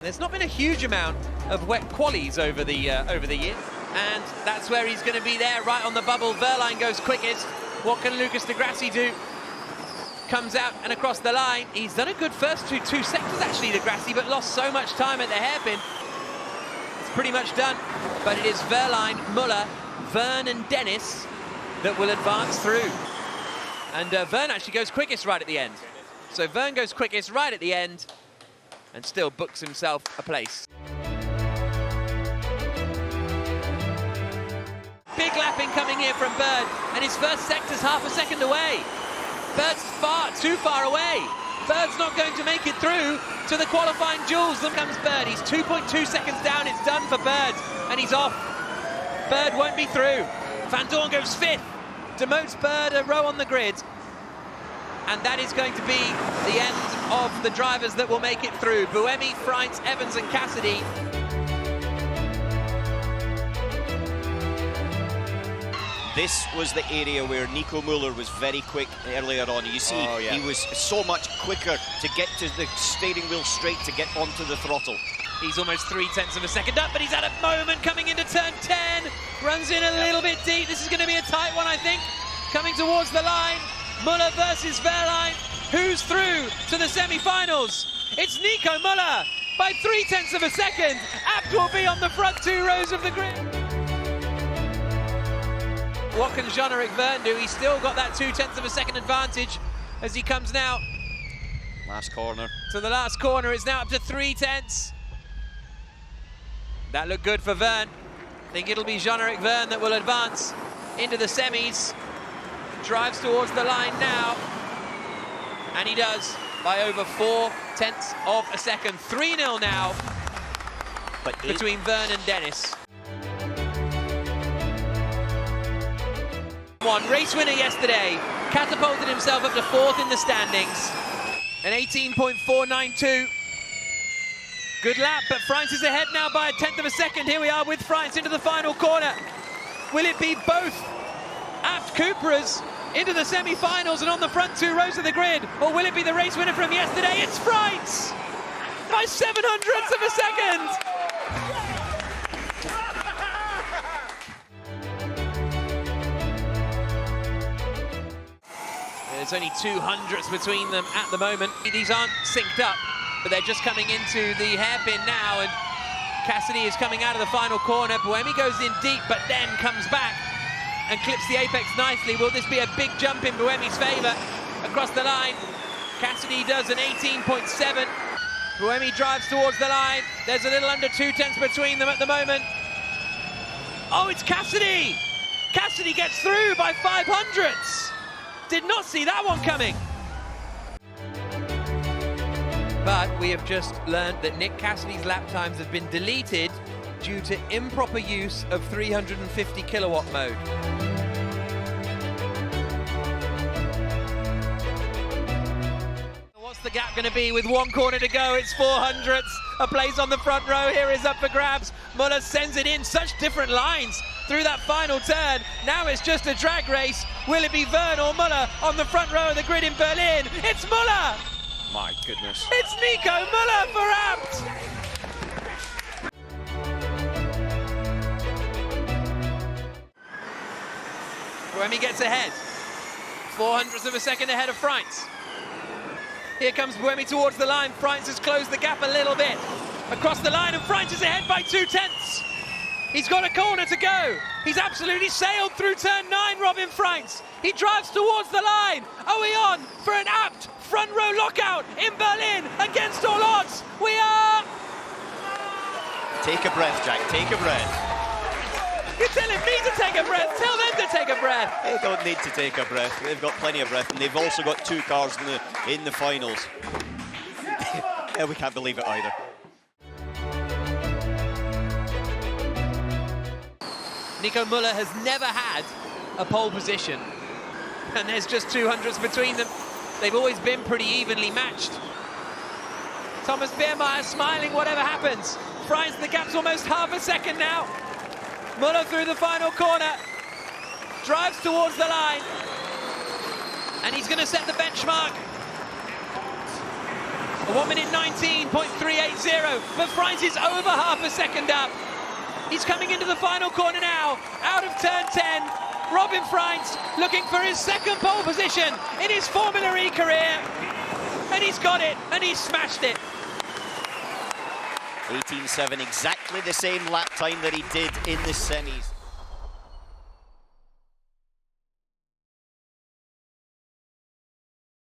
There's not been a huge amount of wet qualies over the year, and that's where he's going to be there, right on the bubble. Wehrlein goes quickest. What can Lucas di Grassi do? Comes out and across the line. He's done a good first two sectors, actually, di Grassi, but lost so much time at the hairpin. It's pretty much done, but it is Wehrlein, Müller, Vergne and Dennis that will advance through. And Vergne actually goes quickest right at the end. So Vergne goes quickest right at the end, and still books himself a place. Big lapping coming here from Bird, and his first sector's half a second away. Bird's too far away. Bird's not going to make it through to the qualifying duels. Then comes Bird. He's 2.2 seconds down. It's done for Bird, and he's off. Bird won't be through. Vandoorne goes fifth, demotes Bird a row on the grid. And that is going to be the end of the drivers that will make it through. Buemi, Freins, Evans and Cassidy. This was the area where Nico Müller was very quick earlier on. You see, he was so much quicker to get to the steering wheel straight, to get onto the throttle. He's almost 0.3 of a second up, but he's at a moment coming into turn 10. Runs in a little bit deep. This is going to be a tight one, I think. Coming towards the line. Müller versus Wehrlein. Who's through to the semi-finals? It's Nico Müller by 0.3 of a second. Abt will be on the front two rows of the grid. What can Jean-Eric Vergne do? He's still got that 0.2 of a second advantage as he comes now. Last corner. To the last corner. It's now up to 0.3. That looked good for Vergne. I think it'll be Jean-Eric Vergne that will advance into the semis. Drives towards the line now, and he does by over 0.4 of a second. 3-0 now between Vergne and Dennis. One race winner yesterday, catapulted himself up to 4th in the standings, an 18.492. Good lap, but Freins is ahead now by 1/10 of a second. Here we are with Freins into the final corner. Will it be both Abt Cupras into the semi-finals and on the front two rows of the grid, or will it be the race winner from yesterday? It's Freins by 0.07 of a second. There's only 200ths between them at the moment. These aren't synced up, but they're just coming into the hairpin now, and Cassidy is coming out of the final corner. Buemi goes in deep, but then comes back and clips the apex nicely. Will this be a big jump in Buemi's favour? Across the line, Cassidy does an 18.7. Buemi drives towards the line. There's a little under 0.2 between them at the moment. Oh, it's Cassidy! Cassidy gets through by 0.05. Did not see that one coming. But we have just learned that Nick Cassidy's lap times have been deleted due to improper use of 350 kilowatt mode. What's the gap going to be with 1 corner to go? It's 0.04. A place on the front row here is up for grabs. Müller sends it in, such different lines through that final turn. Now it's just a drag race. Will it be Vergne or Müller on the front row of the grid in Berlin? It's Müller! My goodness. It's Nico Müller for Abt! Buemi gets ahead. 0.04 of a second ahead of Freins. Here comes Buemi towards the line. Freins has closed the gap a little bit. Across the line, and Freins is ahead by 0.2. He's got a corner to go. He's absolutely sailed through turn 9, Robin Freins. He drives towards the line. Are we on for an Abt front row lockout in Berlin against all odds? We are! Take a breath, Jack, take a breath. You're telling me to take a breath. Tell them to take a breath. They don't need to take a breath. They've got plenty of breath, and they've also got 2 cars in the finals. Yeah, we can't believe it either. Nico Müller has never had a pole position, and there's just 200ths between them. They've always been pretty evenly matched. Thomas Biermeier smiling whatever happens. Freins, the gap's almost half a second now. Müller through the final corner, drives towards the line, and he's going to set the benchmark. 1 minute 19.380, but Freins is over half a second up. He's coming into the final corner now, out of turn 10. Robin Freins looking for his second pole position in his Formula E career. And he's got it, and he's smashed it. 18.7, exactly the same lap time that he did in the semis.